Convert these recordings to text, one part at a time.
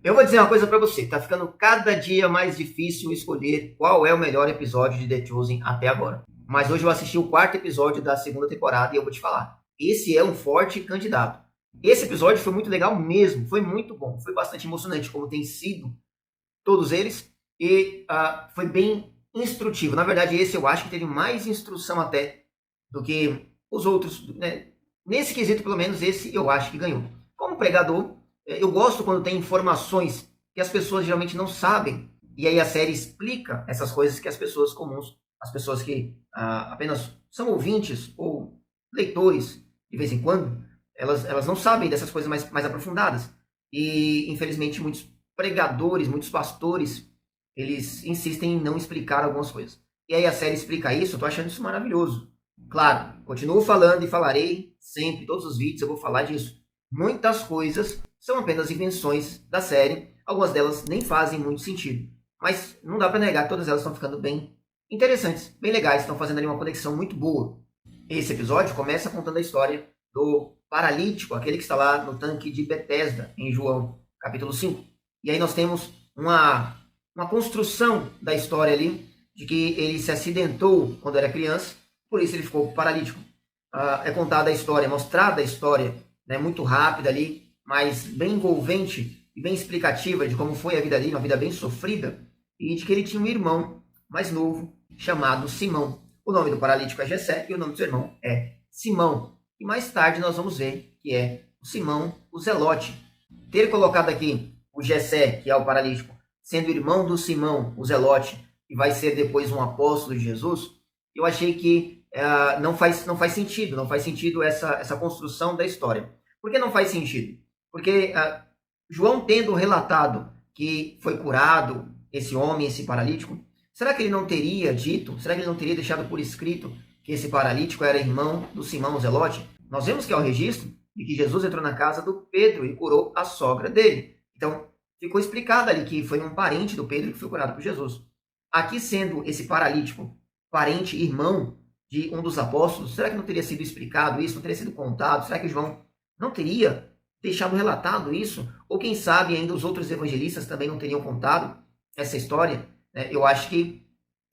Eu vou dizer uma coisa pra você, tá ficando cada dia mais difícil escolher qual é o melhor episódio de The Chosen até agora. Mas hoje eu assisti o quarto episódio da segunda temporada e eu vou te falar, esse é um forte candidato. Esse episódio foi muito legal mesmo, foi muito bom, foi bastante emocionante, como tem sido todos eles, e foi bem instrutivo. Na verdade, esse eu acho que teve mais instrução até do que os outros, né? Nesse quesito, pelo menos, esse eu acho que ganhou. Como pregador, eu gosto quando tem informações que as pessoas geralmente não sabem, e aí a série explica essas coisas que as pessoas comuns, as pessoas que apenas são ouvintes ou leitores, de vez em quando, elas não sabem dessas coisas mais aprofundadas. E, infelizmente, muitos pregadores, muitos pastores, eles insistem em não explicar algumas coisas. E aí a série explica isso, eu tô achando isso maravilhoso. Claro, continuo falando e falarei sempre, todos os vídeos eu vou falar disso. Muitas coisas são apenas invenções da série, algumas delas nem fazem muito sentido. Mas não dá para negar que todas elas estão ficando bem interessantes, bem legais, estão fazendo ali uma conexão muito boa. Esse episódio começa contando a história do paralítico, aquele que está lá no tanque de Betesda, em João, capítulo 5. E aí nós temos uma construção da história ali, de que ele se acidentou quando era criança, por isso ele ficou paralítico. É contada a história, mostrada a história, né, muito rápida ali, mas bem envolvente e bem explicativa de como foi a vida dele, uma vida bem sofrida, e de que ele tinha um irmão mais novo, chamado Simão. O nome do paralítico é Jessé e o nome do seu irmão é Simão. E mais tarde nós vamos ver que é o Simão, o Zelote. Ter colocado aqui o Jessé, que é o paralítico, sendo irmão do Simão, o Zelote, que vai ser depois um apóstolo de Jesus, eu achei que não faz sentido essa construção da história. Por que não faz sentido? Porque João tendo relatado que foi curado esse homem, esse paralítico, será que ele não teria dito, será que ele não teria deixado por escrito que esse paralítico era irmão do Simão Zelote? Nós vemos que é o registro de que Jesus entrou na casa do Pedro e curou a sogra dele. Então, ficou explicado ali que foi um parente do Pedro que foi curado por Jesus. Aqui sendo esse paralítico parente, irmão de um dos apóstolos, será que não teria sido explicado isso, não teria sido contado? Será que João não teria deixado relatado isso? Ou quem sabe ainda os outros evangelistas também não teriam contado essa história? Eu acho que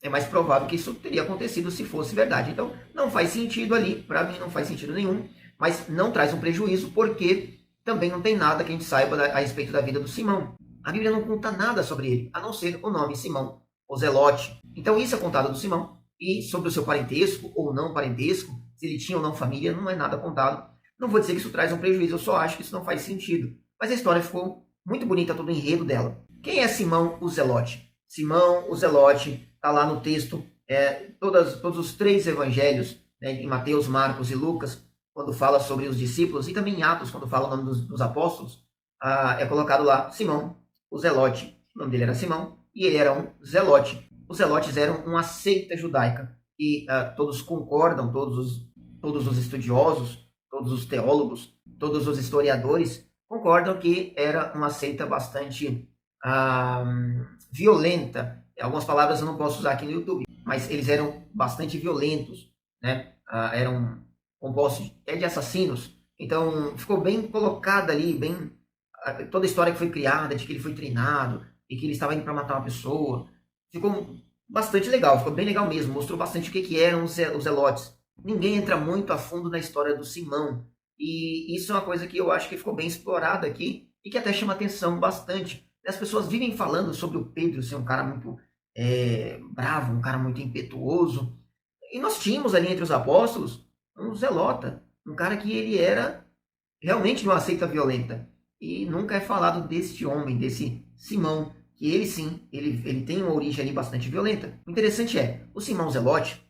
é mais provável que isso teria acontecido se fosse verdade. Então, não faz sentido ali, para mim não faz sentido nenhum, mas não traz um prejuízo, porque também não tem nada que a gente saiba a respeito da vida do Simão. A Bíblia não conta nada sobre ele, a não ser o nome Simão, o Zelote. Então, isso é contado do Simão, e sobre o seu parentesco ou não parentesco, se ele tinha ou não família, não é nada contado. Não vou dizer que isso traz um prejuízo, eu só acho que isso não faz sentido. Mas a história ficou muito bonita, todo o enredo dela. Quem é Simão o Zelote? Simão o Zelote está lá no texto, todos os três evangelhos, né, em Mateus, Marcos e Lucas, quando fala sobre os discípulos, e também em Atos, quando fala o nome dos apóstolos, é colocado lá Simão o Zelote. O nome dele era Simão e ele era um zelote. Os zelotes eram uma seita judaica e todos concordam, todos os estudiosos, todos os teólogos, todos os historiadores concordam que era uma seita bastante violenta. Algumas palavras eu não posso usar aqui no YouTube, mas eles eram bastante violentos, né? Eram compostos de assassinos. Então ficou bem colocada ali, bem toda a história que foi criada, de que ele foi treinado e que ele estava indo para matar uma pessoa. Ficou bastante legal, ficou bem legal mesmo. Mostrou bastante o que eram os zelotes. Ninguém entra muito a fundo na história do Simão. E isso é uma coisa que eu acho que ficou bem explorada aqui e que até chama atenção bastante. As pessoas vivem falando sobre o Pedro ser um cara muito bravo, um cara muito impetuoso. E nós tínhamos ali entre os apóstolos um zelota, um cara que ele era realmente de uma seita violenta. E nunca é falado deste homem, desse Simão, que ele sim, ele tem uma origem ali bastante violenta. O interessante é, o Simão Zelote,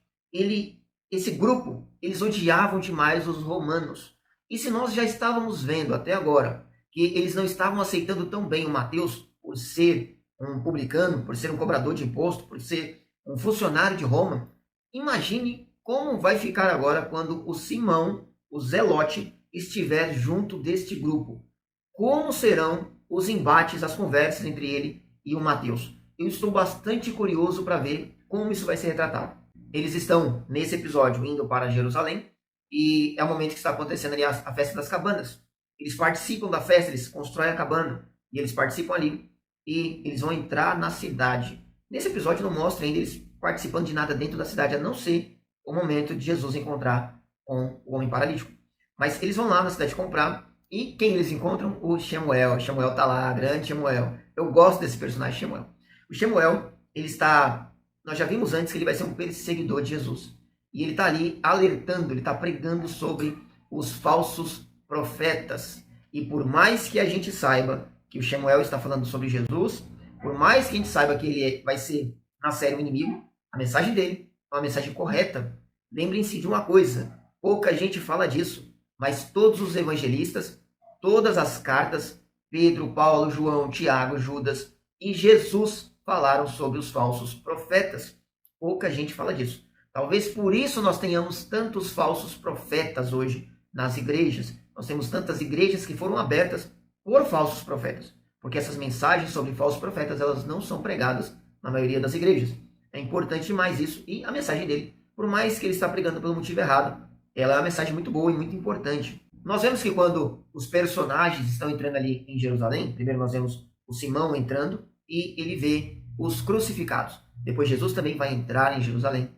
esse grupo, eles odiavam demais os romanos. E se nós já estávamos vendo até agora que eles não estavam aceitando tão bem o Mateus por ser um publicano, por ser um cobrador de imposto, por ser um funcionário de Roma, imagine como vai ficar agora quando o Simão, o Zelote, estiver junto deste grupo. Como serão os embates, as conversas entre ele e o Mateus? Eu estou bastante curioso para ver como isso vai ser retratado. Eles estão, nesse episódio, indo para Jerusalém, e é o momento que está acontecendo ali a festa das cabanas. Eles participam da festa, eles constroem a cabana. e eles participam ali, e eles vão entrar na cidade. Nesse episódio não mostra ainda eles participando de nada dentro da cidade, a não ser o momento de Jesus encontrar com o homem paralítico. Mas eles vão lá na cidade comprar, e quem eles encontram? O Shemuel. O Shemuel tá lá, grande Shemuel. Eu gosto desse personagem, Shemuel. O Shemuel, ele está... Nós já vimos antes que ele vai ser um perseguidor de Jesus. E ele está ali alertando, ele está pregando sobre os falsos profetas. E por mais que a gente saiba que o Shemuel está falando sobre Jesus, por mais que a gente saiba que ele vai ser, na série, o inimigo, a mensagem dele é uma mensagem correta. Lembrem-se de uma coisa, pouca gente fala disso, mas todos os evangelistas, todas as cartas, Pedro, Paulo, João, Tiago, Judas e Jesus falaram sobre os falsos profetas. Pouca gente fala disso. Talvez por isso nós tenhamos tantos falsos profetas hoje nas igrejas. Nós temos tantas igrejas que foram abertas por falsos profetas, porque essas mensagens sobre falsos profetas, elas não são pregadas na maioria das igrejas. É importante demais isso, e a mensagem dele, por mais que ele está pregando pelo motivo errado, ela é uma mensagem muito boa e muito importante. Nós vemos que quando os personagens estão entrando ali em Jerusalém, primeiro nós vemos o Simão entrando e ele vê os crucificados. Depois Jesus também vai entrar em Jerusalém.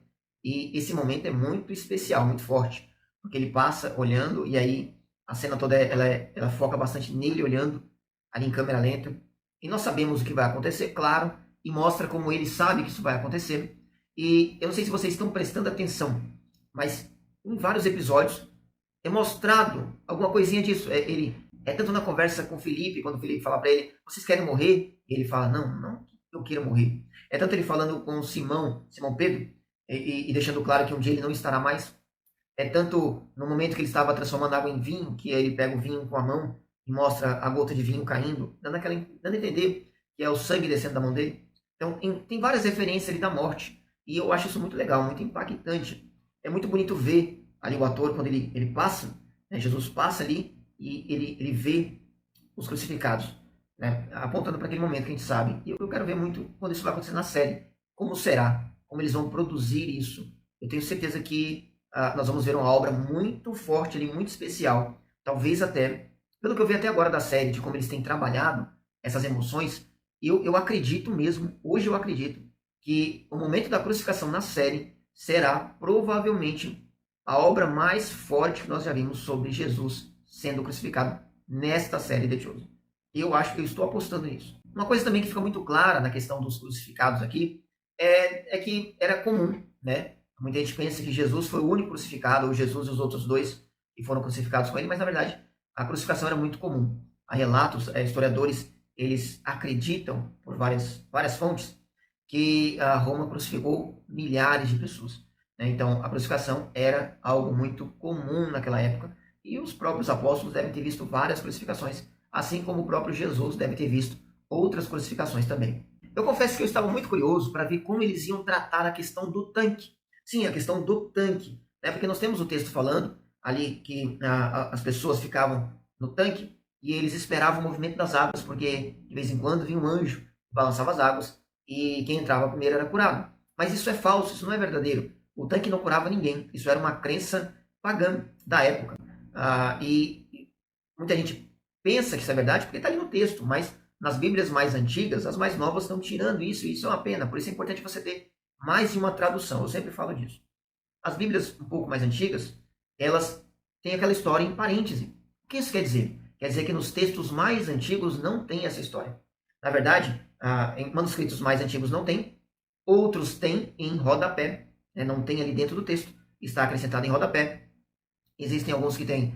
E esse momento é muito especial, muito forte, porque ele passa olhando e aí a cena toda ela foca bastante nele olhando ali em câmera lenta. E nós sabemos o que vai acontecer, claro, e mostra como ele sabe que isso vai acontecer. E eu não sei se vocês estão prestando atenção, mas em vários episódios é mostrado alguma coisinha disso. Ele é tanto na conversa com Felipe, quando o Felipe fala para ele, vocês querem morrer? E ele fala, não, eu quero morrer. É tanto ele falando com Simão Pedro, e deixando claro que um dia ele não estará mais. É tanto no momento que ele estava transformando água em vinho, que ele pega o vinho com a mão e mostra a gota de vinho caindo, dando a entender que é o sangue descendo da mão dele. Então tem várias referências ali da morte. E eu acho isso muito legal, muito impactante. É muito bonito ver ali o ator, quando ele passa, né, Jesus passa ali e ele vê os crucificados, né, apontando para aquele momento que a gente sabe. E eu quero ver muito quando isso vai acontecer na série. Como será? Como eles vão produzir isso? Eu tenho certeza que nós vamos ver uma obra muito forte ali, muito especial. Talvez até, pelo que eu vi até agora da série, de como eles têm trabalhado essas emoções, eu acredito mesmo, hoje eu acredito, que o momento da crucificação na série será provavelmente a obra mais forte que nós já vimos sobre Jesus sendo crucificado nesta série The Chosen. Eu acho que eu estou apostando nisso. Uma coisa também que fica muito clara na questão dos crucificados aqui é que era comum, né? Muita gente pensa que Jesus foi o único crucificado, ou Jesus e os outros dois que foram crucificados com ele, mas na verdade a crucificação era muito comum. Há relatos, historiadores, eles acreditam, por várias fontes, que Roma crucificou milhares de pessoas. Né? Então a crucificação era algo muito comum naquela época, e os próprios apóstolos devem ter visto várias crucificações, assim como o próprio Jesus deve ter visto outras crucificações também. Eu confesso que eu estava muito curioso para ver como eles iam tratar a questão do tanque. Sim, a questão do tanque, né? Porque nós temos o texto falando ali que as pessoas ficavam no tanque e eles esperavam o movimento das águas, porque de vez em quando vinha um anjo, balançava as águas e quem entrava primeiro era curado. Mas isso é falso, isso não é verdadeiro. O tanque não curava ninguém, isso era uma crença pagã da época. E muita gente pensa que isso é verdade porque está ali no texto, mas nas Bíblias mais antigas, as mais novas estão tirando isso, e isso é uma pena. Por isso é importante você ter mais de uma tradução, eu sempre falo disso. As Bíblias um pouco mais antigas, elas têm aquela história em parêntese. O que isso quer dizer? Quer dizer que nos textos mais antigos não tem essa história. Na verdade, em manuscritos mais antigos não tem, outros têm em rodapé, né? Não tem ali dentro do texto, está acrescentado em rodapé. Existem alguns que têm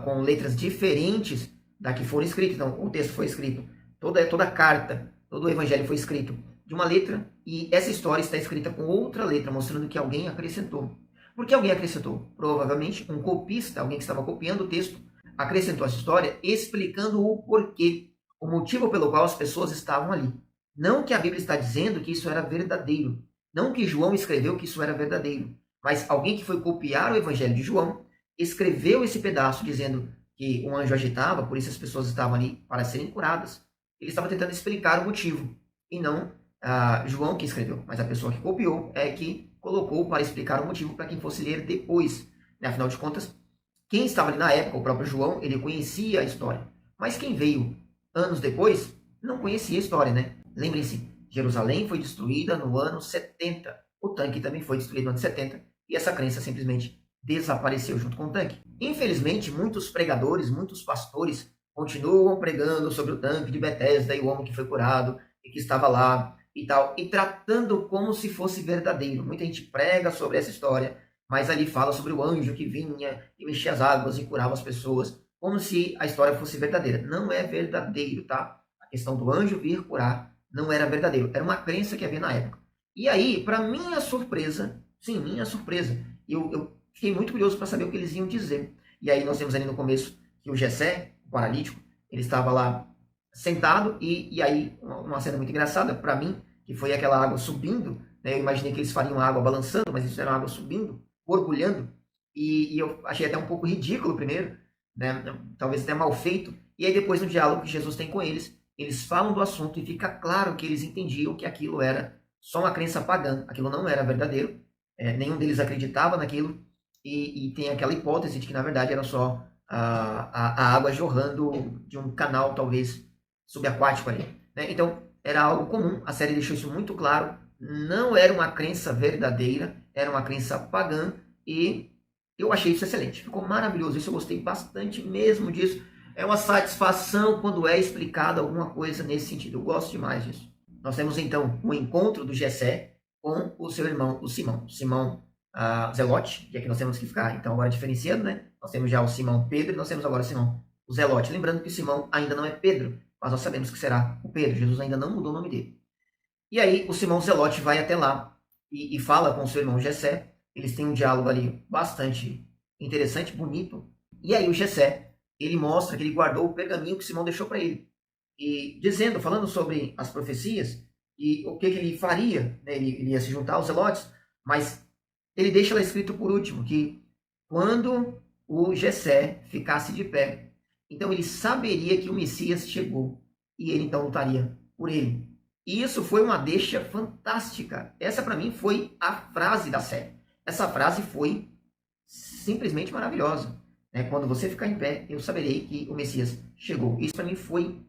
com letras diferentes da que foram escritas. Então, o texto foi escrito, toda a carta, todo o evangelho foi escrito de uma letra, e essa história está escrita com outra letra, mostrando que alguém acrescentou. Por que alguém acrescentou? Provavelmente um copista, alguém que estava copiando o texto, acrescentou essa história explicando o porquê, o motivo pelo qual as pessoas estavam ali. Não que a Bíblia está dizendo que isso era verdadeiro, não que João escreveu que isso era verdadeiro, mas alguém que foi copiar o evangelho de João escreveu esse pedaço dizendo que um anjo agitava, por isso as pessoas estavam ali para serem curadas. Ele estava tentando explicar o motivo, e não João que escreveu, mas a pessoa que copiou é que colocou para explicar o motivo para quem fosse ler depois. Né? Afinal de contas, quem estava ali na época, o próprio João, ele conhecia a história. Mas quem veio anos depois, não conhecia a história, né? Lembrem-se, Jerusalém foi destruída no ano 70. O tanque também foi destruído no ano 70 e essa crença simplesmente desapareceu junto com o tanque. Infelizmente, muitos pregadores, muitos pastores continuam pregando sobre o tanque de Betesda e o homem que foi curado e que estava lá e tal, e tratando como se fosse verdadeiro. Muita gente prega sobre essa história, mas ali fala sobre o anjo que vinha e mexia as águas e curava as pessoas, como se a história fosse verdadeira. Não é verdadeiro, tá? A questão do anjo vir curar não era verdadeiro, era uma crença que havia na época. E aí, para minha surpresa, sim, minha surpresa, eu fiquei muito curioso para saber o que eles iam dizer. E aí nós temos ali no começo que o Jessé, o paralítico, ele estava lá sentado e aí uma cena muito engraçada para mim, que foi aquela água subindo, né? Eu imaginei que eles fariam água balançando, mas isso era água subindo, borbulhando, e eu achei até um pouco ridículo primeiro, né? Talvez até mal feito, e aí depois no diálogo que Jesus tem com eles falam do assunto e fica claro que eles entendiam que aquilo era só uma crença pagã, aquilo não era verdadeiro, nenhum deles acreditava naquilo, e tem aquela hipótese de que na verdade era só a água jorrando de um canal talvez subaquático ali. Né? Então era algo comum, a série deixou isso muito claro, não era uma crença verdadeira, era uma crença pagã, e eu achei isso excelente, ficou maravilhoso, isso eu gostei bastante mesmo disso. É uma satisfação quando é explicada alguma coisa nesse sentido, eu gosto demais disso. Nós temos então o encontro do Jessé com o seu irmão, o Simão. Simão Zelote, que aqui nós temos que ficar então agora diferenciando, né? Nós temos já o Simão Pedro e nós temos agora o Simão o Zelote. Lembrando que o Simão ainda não é Pedro, mas nós sabemos que será o Pedro. Jesus ainda não mudou o nome dele. E aí o Simão Zelote vai até lá e fala com o seu irmão Jessé. Eles têm um diálogo ali bastante interessante, bonito. E aí o Jessé, ele mostra que ele guardou o pergaminho que Simão deixou para ele. E dizendo, falando sobre as profecias e o que ele faria, né? Ele ia se juntar aos Zelotes, mas ele deixa lá escrito por último que quando o Jessé ficasse de pé, então ele saberia que o Messias chegou e ele então lutaria por ele. E isso foi uma deixa fantástica. Essa para mim foi a frase da série. Essa frase foi simplesmente maravilhosa. Né? Quando você ficar em pé, eu saberei que o Messias chegou. Isso para mim foi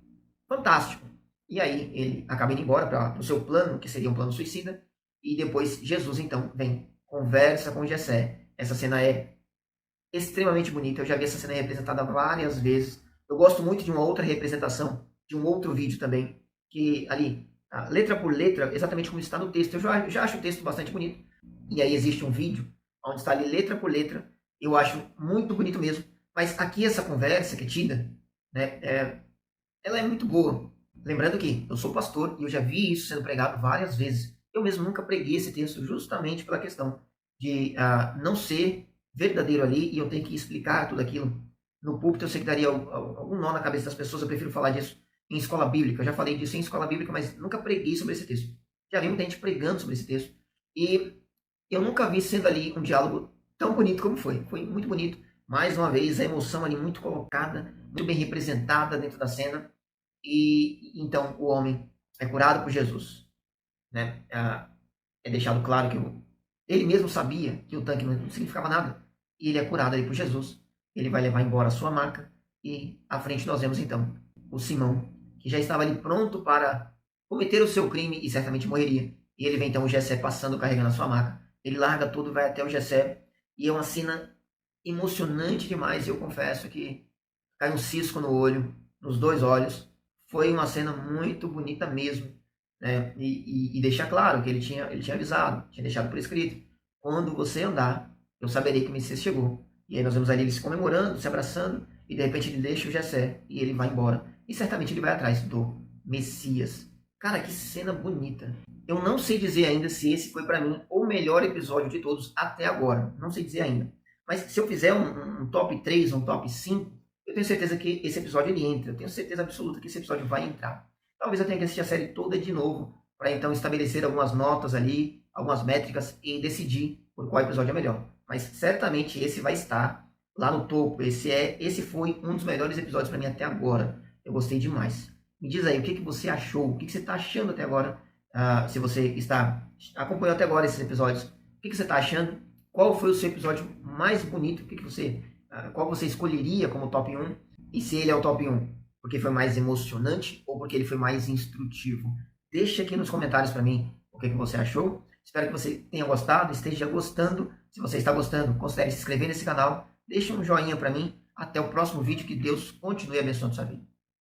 fantástico. E aí ele acaba indo embora para o seu plano, que seria um plano suicida, e depois Jesus então vem, conversa com Jessé. Essa cena é extremamente bonita, eu já vi essa cena representada várias vezes. Eu gosto muito de uma outra representação, de um outro vídeo também, que ali, letra por letra, exatamente como está no texto, eu já acho o texto bastante bonito. E aí existe um vídeo onde está ali letra por letra, eu acho muito bonito mesmo. Mas aqui essa conversa que é tida, né, ela é muito boa. Lembrando que eu sou pastor e eu já vi isso sendo pregado várias vezes. Eu mesmo nunca preguei esse texto justamente pela questão de não ser verdadeiro ali e eu tenho que explicar tudo aquilo. No púlpito eu sei que daria algum nó na cabeça das pessoas, eu prefiro falar disso em escola bíblica. Eu já falei disso em escola bíblica, mas nunca preguei sobre esse texto. Já vi muita gente pregando sobre esse texto e eu nunca vi sendo ali um diálogo tão bonito como foi. Foi muito bonito. Mais uma vez, a emoção ali muito colocada, muito bem representada dentro da cena. E então o homem é curado por Jesus. Né? É deixado claro que ele mesmo sabia que o tanque não significava nada. E ele é curado ali por Jesus. Ele vai levar embora a sua maca. E à frente nós vemos então o Simão, que já estava ali pronto para cometer o seu crime e certamente morreria. E ele vê então o Jessé passando, carregando a sua maca. Ele larga tudo, vai até o Jessé. E é uma cena emocionante demais. Eu confesso que cai um cisco no olho, nos dois olhos. Foi uma cena muito bonita mesmo. Né? E deixar claro que ele tinha avisado, tinha deixado por escrito. Quando você andar, eu saberei que o Messias chegou. E aí nós vemos ali eles comemorando, se abraçando, e de repente ele deixa o Jessé e ele vai embora. E certamente ele vai atrás do Messias. Cara, que cena bonita. Eu não sei dizer ainda se esse foi para mim o melhor episódio de todos até agora. Não sei dizer ainda. Mas se eu fizer um top 3, um top 5, eu tenho certeza que esse episódio ele entra. Eu tenho certeza absoluta que esse episódio vai entrar. Talvez eu tenha que assistir a série toda de novo, para então estabelecer algumas notas ali, algumas métricas e decidir por qual episódio é melhor. Mas certamente esse vai estar lá no topo. Esse foi um dos melhores episódios para mim até agora. Eu gostei demais. Me diz aí, o que você achou? O que você está achando até agora? Se você acompanhou até agora esses episódios, o que você está achando? Qual foi o seu episódio mais bonito? Qual você escolheria como top 1? E se ele é o top 1? porque foi mais emocionante ou porque ele foi mais instrutivo? Deixa aqui nos comentários para mim o que você achou. Espero que você tenha gostado, esteja gostando. Se você está gostando, considere se inscrever nesse canal. Deixe um joinha para mim. Até o próximo vídeo. Que Deus continue abençoando sua vida.